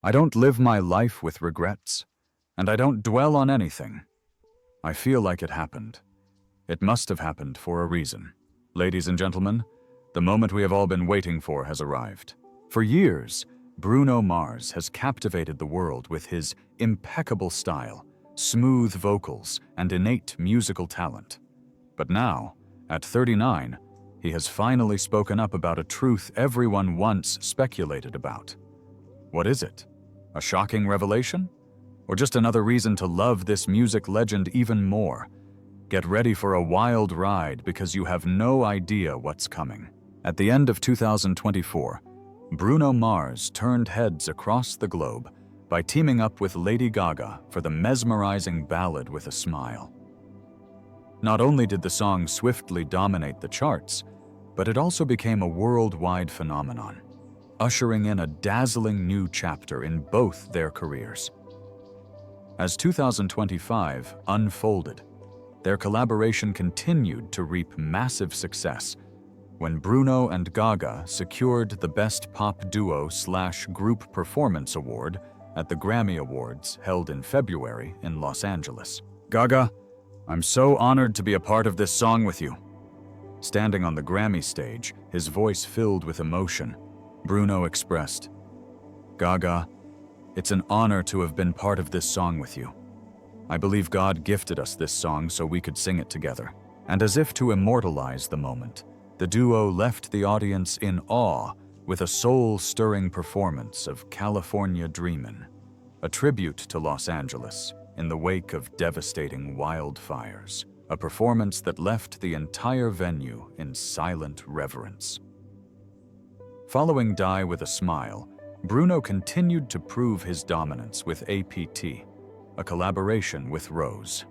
I don't live my life with regrets, and I don't dwell on anything. I feel like it happened. It must have happened for a reason. Ladies and gentlemen, the moment we have all been waiting for has arrived. For years, Bruno Mars has captivated the world with his impeccable style, smooth vocals, and innate musical talent. But now, at 39, he has finally spoken up about a truth everyone once speculated about. What is it? A shocking revelation? Or just another reason to love this music legend even more? Get ready for a wild ride because you have no idea what's coming. At the end of 2024, Bruno Mars turned heads across the globe by teaming up with Lady Gaga for the mesmerizing ballad with a smile. Not only did the song swiftly dominate the charts, but it also became a worldwide phenomenon, ushering in a dazzling new chapter in both their careers. As 2025 unfolded, their collaboration continued to reap massive success when Bruno and Gaga secured the Best Pop Duo/Group Performance Award at the Grammy Awards held in February in Los Angeles. Gaga, I'm so honored to be a part of this song with you. Standing on the Grammy stage, his voice filled with emotion, Bruno expressed, Gaga, it's an honor to have been part of this song with you. I believe God gifted us this song so we could sing it together. And as if to immortalize the moment, the duo left the audience in awe with a soul-stirring performance of California Dreamin', a tribute to Los Angeles in the wake of devastating wildfires, a performance that left the entire venue in silent reverence. Following Die with a Smile, Bruno continued to prove his dominance with APT, a collaboration with Rose.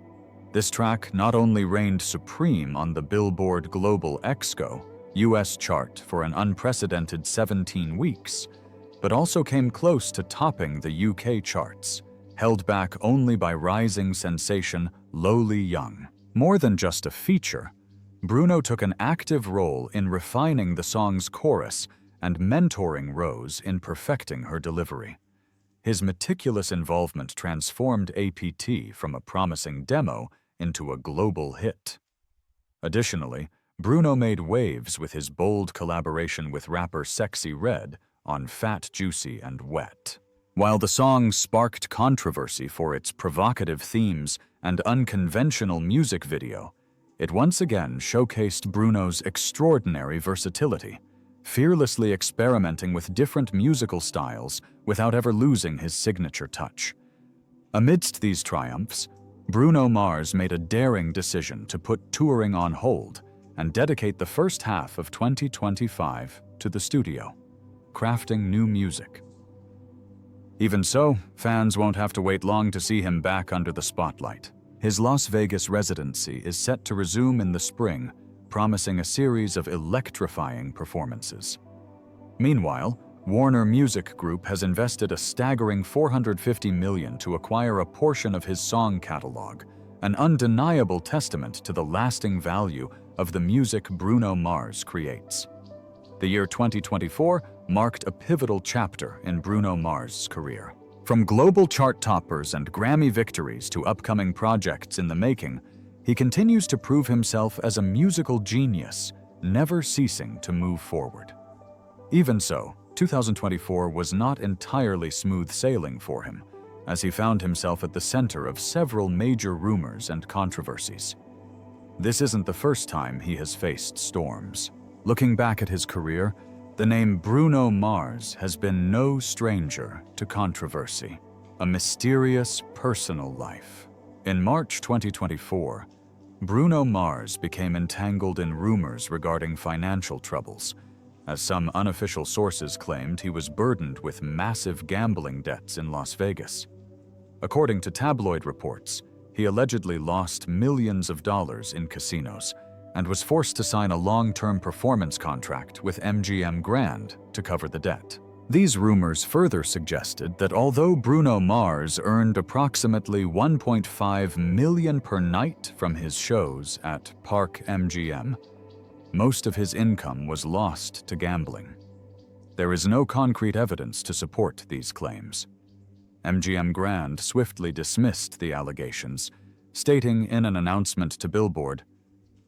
This track not only reigned supreme on the Billboard Global Exco US chart for an unprecedented 17 weeks, but also came close to topping the UK charts, held back only by rising sensation Lowly Young. More than just a feature, Bruno took an active role in refining the song's chorus and mentoring Rose in perfecting her delivery. His meticulous involvement transformed APT from a promising demo into a global hit. Additionally, Bruno made waves with his bold collaboration with rapper Sexy Red on Fat, Juicy, and Wet. While the song sparked controversy for its provocative themes and unconventional music video, it once again showcased Bruno's extraordinary versatility, fearlessly experimenting with different musical styles without ever losing his signature touch. Amidst these triumphs, Bruno Mars made a daring decision to put touring on hold and dedicate the first half of 2025 to the studio, crafting new music. Even so, fans won't have to wait long to see him back under the spotlight. His Las Vegas residency is set to resume in the spring, promising a series of electrifying performances. Meanwhile, Warner Music Group has invested a staggering $450 million to acquire a portion of his song catalog, an undeniable testament to the lasting value of the music Bruno Mars creates. The year 2024 marked a pivotal chapter in Bruno Mars' career. From global chart toppers and Grammy victories to upcoming projects in the making, he continues to prove himself as a musical genius, never ceasing to move forward. Even so, 2024 was not entirely smooth sailing for him, as he found himself at the center of several major rumors and controversies. This isn't the first time he has faced storms. Looking back at his career, the name Bruno Mars has been no stranger to controversy, a mysterious personal life. In March 2024, Bruno Mars became entangled in rumors regarding financial troubles, as some unofficial sources claimed he was burdened with massive gambling debts in Las Vegas. According to tabloid reports, he allegedly lost millions of dollars in casinos and was forced to sign a long-term performance contract with MGM Grand to cover the debt. These rumors further suggested that although Bruno Mars earned approximately $1.5 million per night from his shows at Park MGM, most of his income was lost to gambling. There is no concrete evidence to support these claims. MGM Grand swiftly dismissed the allegations, stating in an announcement to Billboard,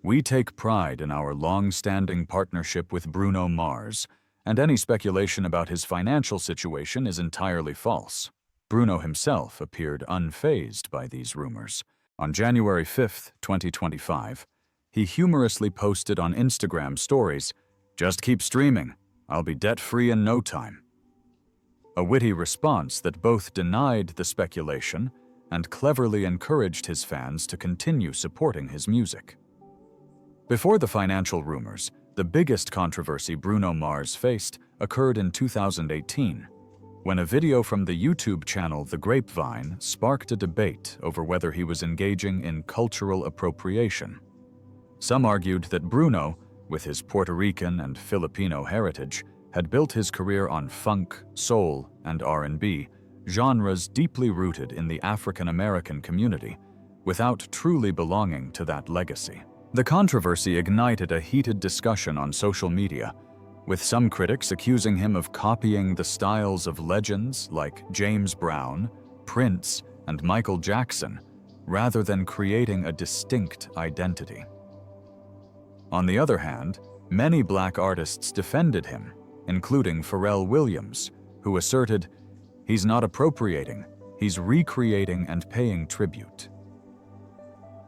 "We take pride in our long-standing partnership with Bruno Mars, and any speculation about his financial situation is entirely false." Bruno himself appeared unfazed by these rumors. On January 5, 2025, he humorously posted on Instagram stories, "Just keep streaming. I'll be debt-free in no time." A witty response that both denied the speculation and cleverly encouraged his fans to continue supporting his music. Before the financial rumors, the biggest controversy Bruno Mars faced occurred in 2018, when a video from the YouTube channel The Grapevine sparked a debate over whether he was engaging in cultural appropriation. Some argued that Bruno, with his Puerto Rican and Filipino heritage, had built his career on funk, soul, and R&B, genres deeply rooted in the African American community, without truly belonging to that legacy. The controversy ignited a heated discussion on social media, with some critics accusing him of copying the styles of legends like James Brown, Prince, and Michael Jackson, rather than creating a distinct identity. On the other hand, many black artists defended him, including Pharrell Williams, who asserted, "He's not appropriating, he's recreating and paying tribute."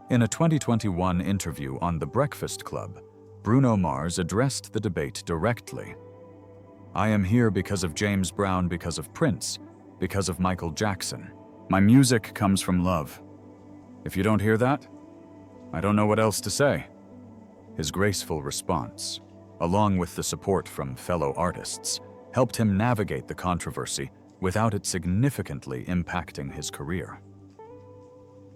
In a 2021 interview on The Breakfast Club, Bruno Mars addressed the debate directly. "I am here because of James Brown, because of Prince, because of Michael Jackson. My music comes from love. If you don't hear that, I don't know what else to say." His graceful response, along with the support from fellow artists, helped him navigate the controversy without it significantly impacting his career.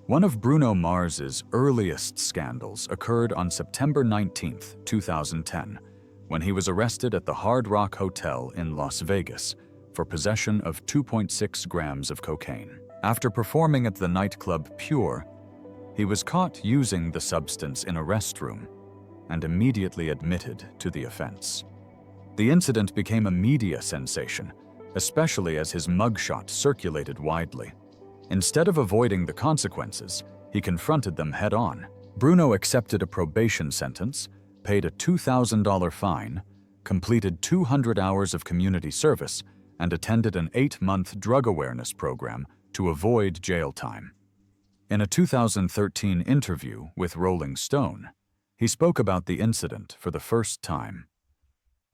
One of Bruno Mars's earliest scandals occurred on September 19, 2010, when he was arrested at the Hard Rock Hotel in Las Vegas for possession of 2.6 grams of cocaine. After performing at the nightclub Pure, he was caught using the substance in a restroom and immediately admitted to the offense. The incident became a media sensation, especially as his mugshot circulated widely. Instead of avoiding the consequences, he confronted them head-on. Bruno accepted a probation sentence, paid a $2,000 fine, completed 200 hours of community service, and attended an 8-month drug awareness program to avoid jail time. In a 2013 interview with Rolling Stone, he spoke about the incident for the first time.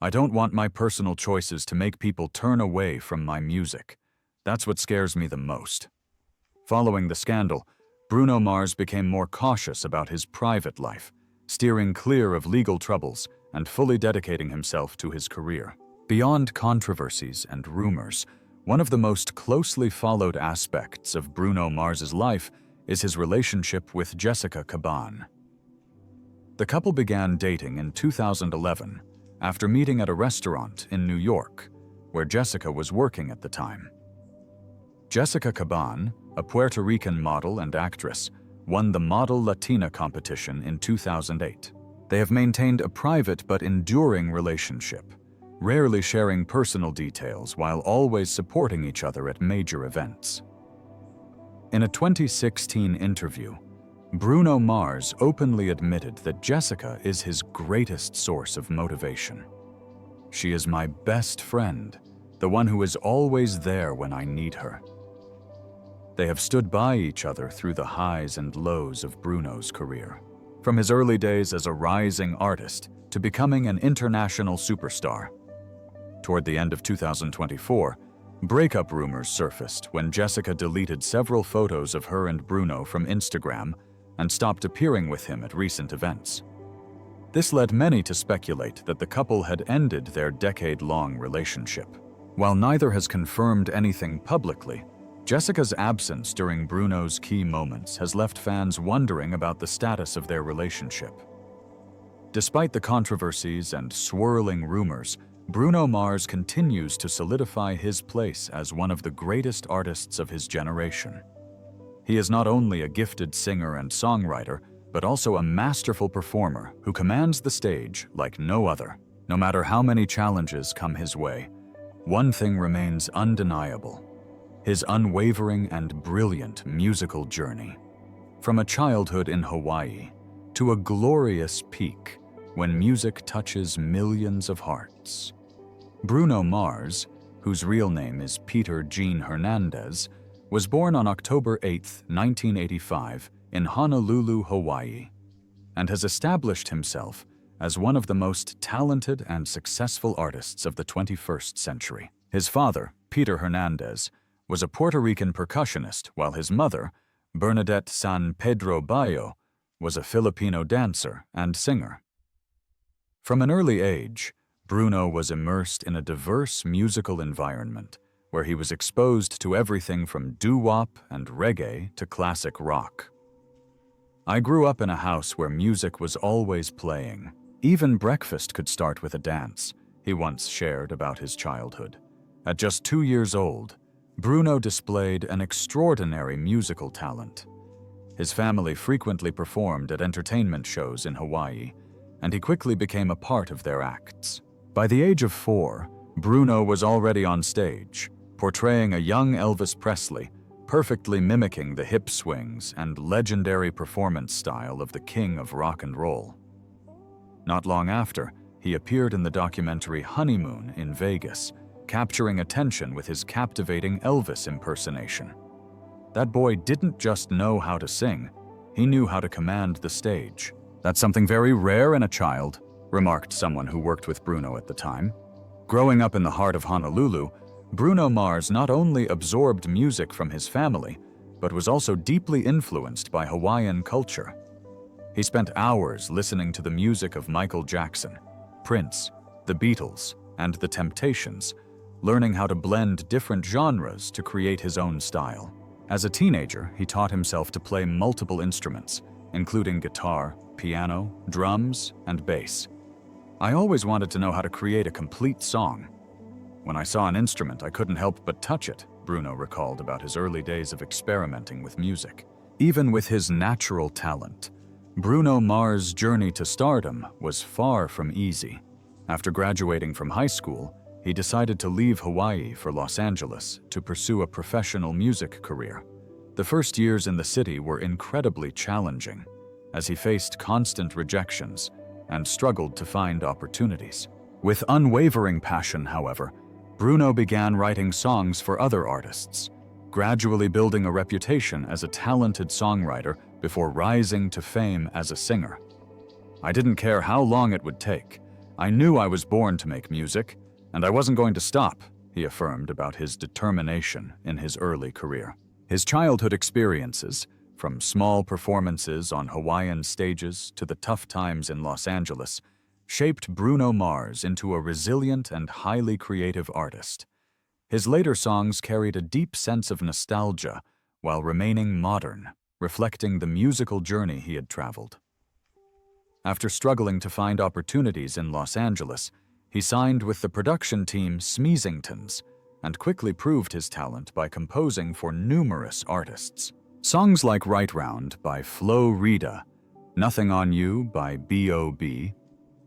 "I don't want my personal choices to make people turn away from my music. That's what scares me the most." Following the scandal, Bruno Mars became more cautious about his private life, steering clear of legal troubles and fully dedicating himself to his career. Beyond controversies and rumors, one of the most closely followed aspects of Bruno Mars's life is his relationship with Jessica Caban. The couple began dating in 2011 after meeting at a restaurant in New York, where Jessica was working at the time. Jessica Caban, a Puerto Rican model and actress, won the Model Latina competition in 2008. They have maintained a private but enduring relationship, rarely sharing personal details while always supporting each other at major events. In a 2016 interview, Bruno Mars openly admitted that Jessica is his greatest source of motivation. "She is my best friend, the one who is always there when I need her." They have stood by each other through the highs and lows of Bruno's career. From his early days as a rising artist to becoming an international superstar. Toward the end of 2024, breakup rumors surfaced when Jessica deleted several photos of her and Bruno from Instagram and stopped appearing with him at recent events. This led many to speculate that the couple had ended their decade-long relationship. While neither has confirmed anything publicly, Jessica's absence during Bruno's key moments has left fans wondering about the status of their relationship. Despite the controversies and swirling rumors, Bruno Mars continues to solidify his place as one of the greatest artists of his generation. He is not only a gifted singer and songwriter, but also a masterful performer who commands the stage like no other. No matter how many challenges come his way, one thing remains undeniable: his unwavering and brilliant musical journey. From a childhood in Hawaii to a glorious peak when music touches millions of hearts. Bruno Mars, whose real name is Peter Gene Hernandez, was born on October 8, 1985, in Honolulu, Hawaii, and has established himself as one of the most talented and successful artists of the 21st century. His father, Peter Hernandez, was a Puerto Rican percussionist, while his mother, Bernadette San Pedro Bayo, was a Filipino dancer and singer. From an early age, Bruno was immersed in a diverse musical environment where he was exposed to everything from doo-wop and reggae to classic rock. I grew up in a house where music was always playing. Even breakfast could start with a dance, he once shared about his childhood. At just 2 years old, Bruno displayed an extraordinary musical talent. His family frequently performed at entertainment shows in Hawaii, and he quickly became a part of their acts. By the age of 4, Bruno was already on stage, portraying a young Elvis Presley, perfectly mimicking the hip swings and legendary performance style of the king of rock and roll. Not long after, he appeared in the documentary Honeymoon in Vegas, capturing attention with his captivating Elvis impersonation. That boy didn't just know how to sing, he knew how to command the stage. "That's something very rare in a child," remarked someone who worked with Bruno at the time. Growing up in the heart of Honolulu, Bruno Mars not only absorbed music from his family, but was also deeply influenced by Hawaiian culture. He spent hours listening to the music of Michael Jackson, Prince, the Beatles, and the Temptations, learning how to blend different genres to create his own style. As a teenager, he taught himself to play multiple instruments, including guitar, piano, drums, and bass. "I always wanted to know how to create a complete song. When I saw an instrument, I couldn't help but touch it," Bruno recalled about his early days of experimenting with music. Even with his natural talent, Bruno Mars' journey to stardom was far from easy. After graduating from high school, he decided to leave Hawaii for Los Angeles to pursue a professional music career. The first years in the city were incredibly challenging, as he faced constant rejections and struggled to find opportunities. With unwavering passion, however, Bruno began writing songs for other artists, gradually building a reputation as a talented songwriter before rising to fame as a singer. "I didn't care how long it would take. I knew I was born to make music, and I wasn't going to stop," he affirmed about his determination in his early career. His childhood experiences, from small performances on Hawaiian stages to the tough times in Los Angeles, shaped Bruno Mars into a resilient and highly creative artist. His later songs carried a deep sense of nostalgia while remaining modern, reflecting the musical journey he had traveled. After struggling to find opportunities in Los Angeles, he signed with the production team Smeezingtons and quickly proved his talent by composing for numerous artists. Songs like Right Round by Flo Rida, Nothing on You by B.O.B.,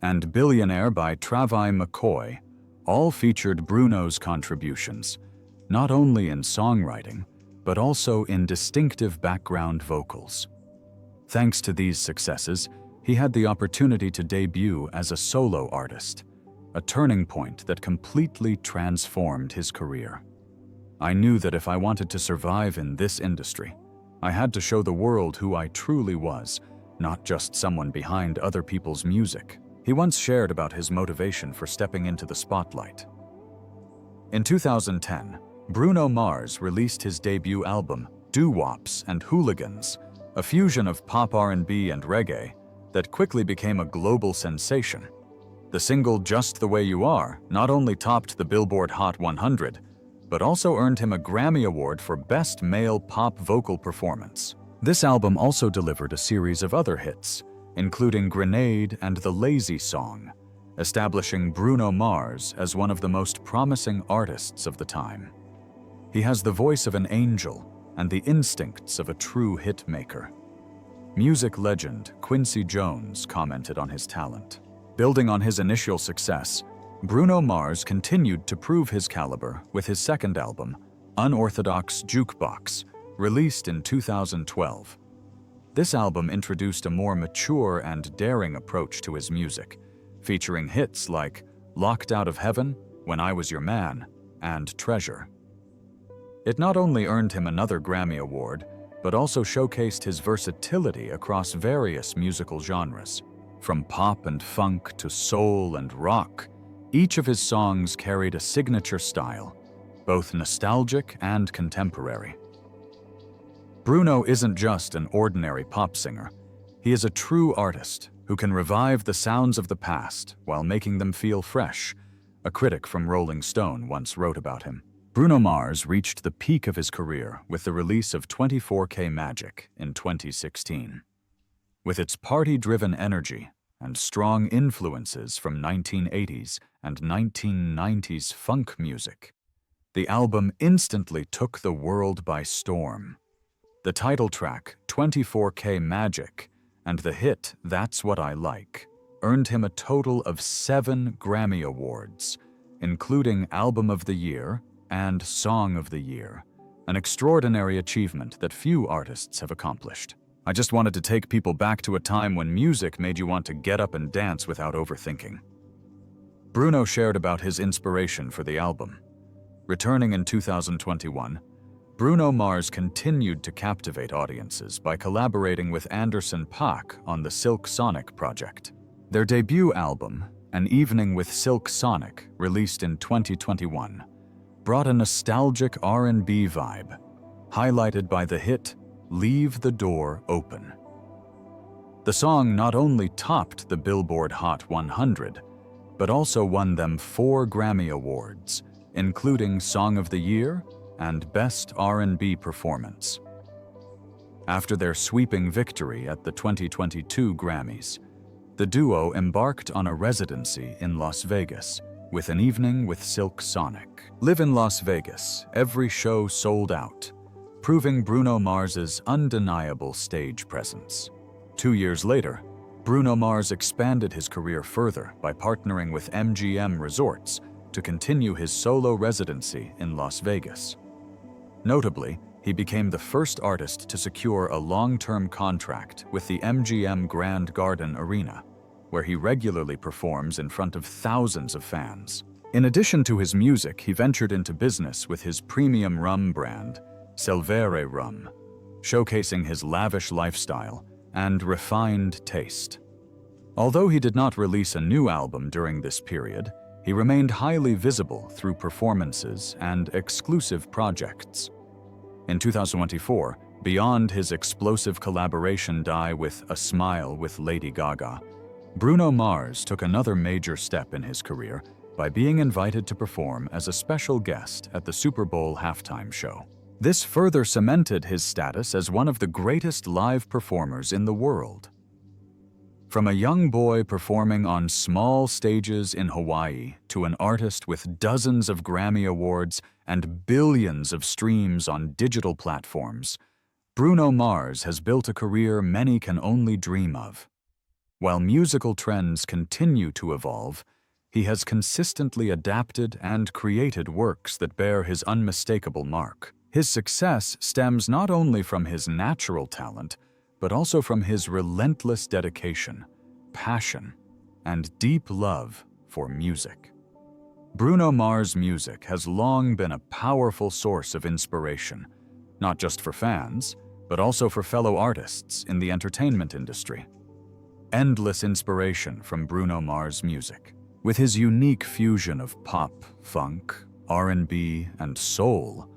and Billionaire by Travis McCoy all featured Bruno's contributions, not only in songwriting, but also in distinctive background vocals. Thanks to these successes, he had the opportunity to debut as a solo artist, a turning point that completely transformed his career. "I knew that if I wanted to survive in this industry, I had to show the world who I truly was, not just someone behind other people's music," he once shared about his motivation for stepping into the spotlight. In 2010, Bruno Mars released his debut album, Doo-Wops and Hooligans, a fusion of pop R&B and reggae that quickly became a global sensation. The single Just the Way You Are not only topped the Billboard Hot 100, but also earned him a Grammy Award for Best Male Pop Vocal Performance. This album also delivered a series of other hits, including Grenade and The Lazy Song, establishing Bruno Mars as one of the most promising artists of the time. He has the voice of an angel and the instincts of a true hit maker. Music legend Quincy Jones commented on his talent. Building on his initial success, Bruno Mars continued to prove his caliber with his second album, Unorthodox Jukebox, released in 2012. This album introduced a more mature and daring approach to his music, featuring hits like Locked Out of Heaven, When I Was Your Man, and Treasure. It not only earned him another Grammy Award, but also showcased his versatility across various musical genres. From pop and funk to soul and rock, each of his songs carried a signature style, both nostalgic and contemporary. Bruno isn't just an ordinary pop singer. He is a true artist who can revive the sounds of the past while making them feel fresh, a critic from Rolling Stone once wrote about him. Bruno Mars reached the peak of his career with the release of 24K Magic in 2016. With its party-driven energy and strong influences from 1980s and 1990s funk music, the album instantly took the world by storm. The title track, 24K Magic, and the hit, That's What I Like, earned him a total of 7 Grammy Awards, including Album of the Year and Song of the Year, an extraordinary achievement that few artists have accomplished. I just wanted to take people back to a time when music made you want to get up and dance without overthinking. Bruno shared about his inspiration for the album. Returning in 2021, Bruno Mars continued to captivate audiences by collaborating with Anderson .Paak on the Silk Sonic project. Their debut album, An Evening with Silk Sonic, released in 2021, brought a nostalgic R&B vibe, highlighted by the hit Leave the Door Open. The song not only topped the Billboard Hot 100, but also won them 4 Grammy Awards, including Song of the Year and Best R&B Performance. After their sweeping victory at the 2022 Grammys, the duo embarked on a residency in Las Vegas with An Evening with Silk Sonic. Live in Las Vegas, every show sold out, proving Bruno Mars's undeniable stage presence. 2 years later, Bruno Mars expanded his career further by partnering with MGM Resorts to continue his solo residency in Las Vegas. Notably, he became the first artist to secure a long-term contract with the MGM Grand Garden Arena, where he regularly performs in front of thousands of fans. In addition to his music, he ventured into business with his premium rum brand, Selvere Rum, showcasing his lavish lifestyle and refined taste. Although he did not release a new album during this period, he remained highly visible through performances and exclusive projects. In 2024, beyond his explosive collaboration die with A Smile with Lady Gaga, Bruno Mars took another major step in his career by being invited to perform as a special guest at the Super Bowl halftime show. This further cemented his status as one of the greatest live performers in the world. From a young boy performing on small stages in Hawaii to an artist with dozens of Grammy Awards and billions of streams on digital platforms, Bruno Mars has built a career many can only dream of. While musical trends continue to evolve, he has consistently adapted and created works that bear his unmistakable mark. His success stems not only from his natural talent, but also from his relentless dedication, passion, and deep love for music. Bruno Mars' music has long been a powerful source of inspiration, not just for fans, but also for fellow artists in the entertainment industry. Endless inspiration from Bruno Mars' music. With his unique fusion of pop, funk, R&B, and soul,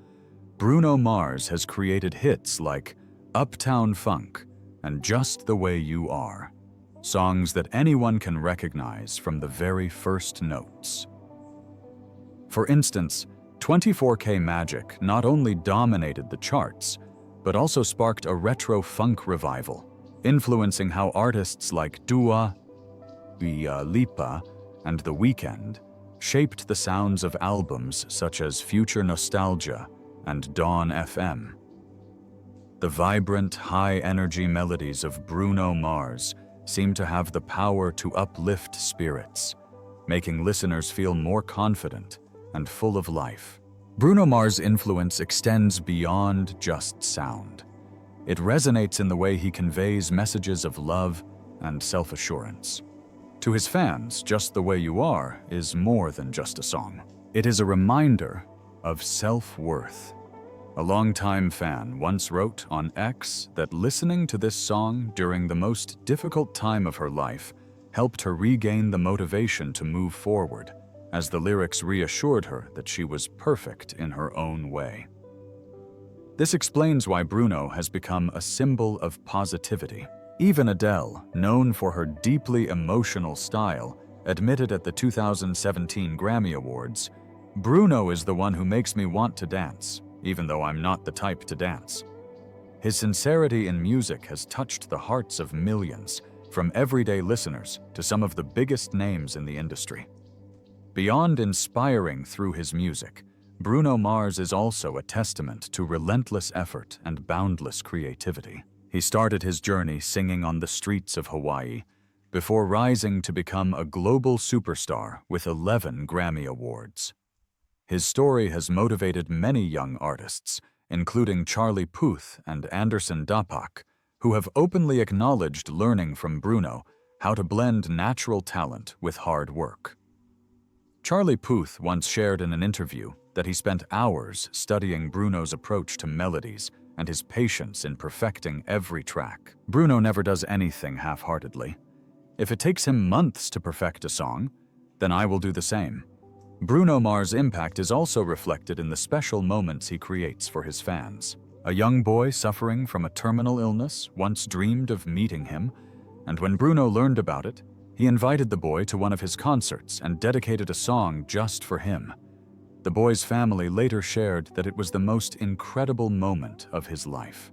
Bruno Mars has created hits like Uptown Funk and Just the Way You Are, songs that anyone can recognize from the very first notes. For instance, 24K Magic not only dominated the charts, but also sparked a retro funk revival, influencing how artists like Dua Lipa and The Weeknd shaped the sounds of albums such as Future Nostalgia and Dawn FM. The vibrant, high-energy melodies of Bruno Mars seem to have the power to uplift spirits, making listeners feel more confident and full of life. Bruno Mars' influence extends beyond just sound. It resonates in the way he conveys messages of love and self-assurance. To his fans, Just the Way You Are is more than just a song. It is a reminder of self-worth. A longtime fan once wrote on X that listening to this song during the most difficult time of her life helped her regain the motivation to move forward, as the lyrics reassured her that she was perfect in her own way. This explains why Bruno has become a symbol of positivity. Even Adele, known for her deeply emotional style, admitted at the 2017 Grammy Awards, "Bruno is the one who makes me want to dance, even though I'm not the type to dance." His sincerity in music has touched the hearts of millions, from everyday listeners to some of the biggest names in the industry. Beyond inspiring through his music, Bruno Mars is also a testament to relentless effort and boundless creativity. He started his journey singing on the streets of Hawaii, before rising to become a global superstar with 11 Grammy Awards. His story has motivated many young artists, including Charlie Puth and Anderson .Paak, who have openly acknowledged learning from Bruno how to blend natural talent with hard work. Charlie Puth once shared in an interview that he spent hours studying Bruno's approach to melodies and his patience in perfecting every track. Bruno never does anything half-heartedly. If it takes him months to perfect a song, then I will do the same. Bruno Mars' impact is also reflected in the special moments he creates for his fans. A young boy suffering from a terminal illness once dreamed of meeting him, and when Bruno learned about it, he invited the boy to one of his concerts and dedicated a song just for him. The boy's family later shared that it was the most incredible moment of his life.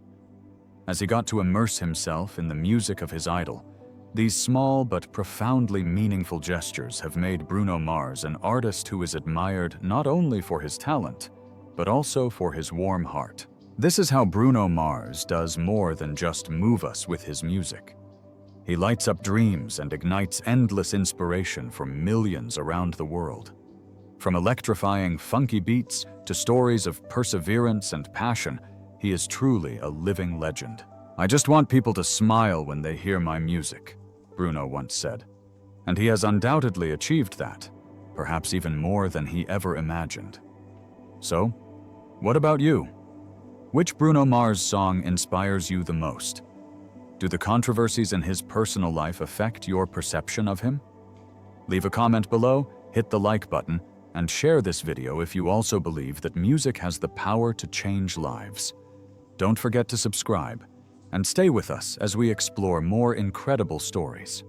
As he got to immerse himself in the music of his idol, these small but profoundly meaningful gestures have made Bruno Mars an artist who is admired not only for his talent, but also for his warm heart. This is how Bruno Mars does more than just move us with his music. He lights up dreams and ignites endless inspiration for millions around the world. From electrifying funky beats to stories of perseverance and passion, he is truly a living legend. "I just want people to smile when they hear my music," Bruno once said. And he has undoubtedly achieved that, perhaps even more than he ever imagined. So, what about you? Which Bruno Mars song inspires you the most? Do the controversies in his personal life affect your perception of him? Leave a comment below, hit the like button, and share this video if you also believe that music has the power to change lives. Don't forget to subscribe, and stay with us as we explore more incredible stories.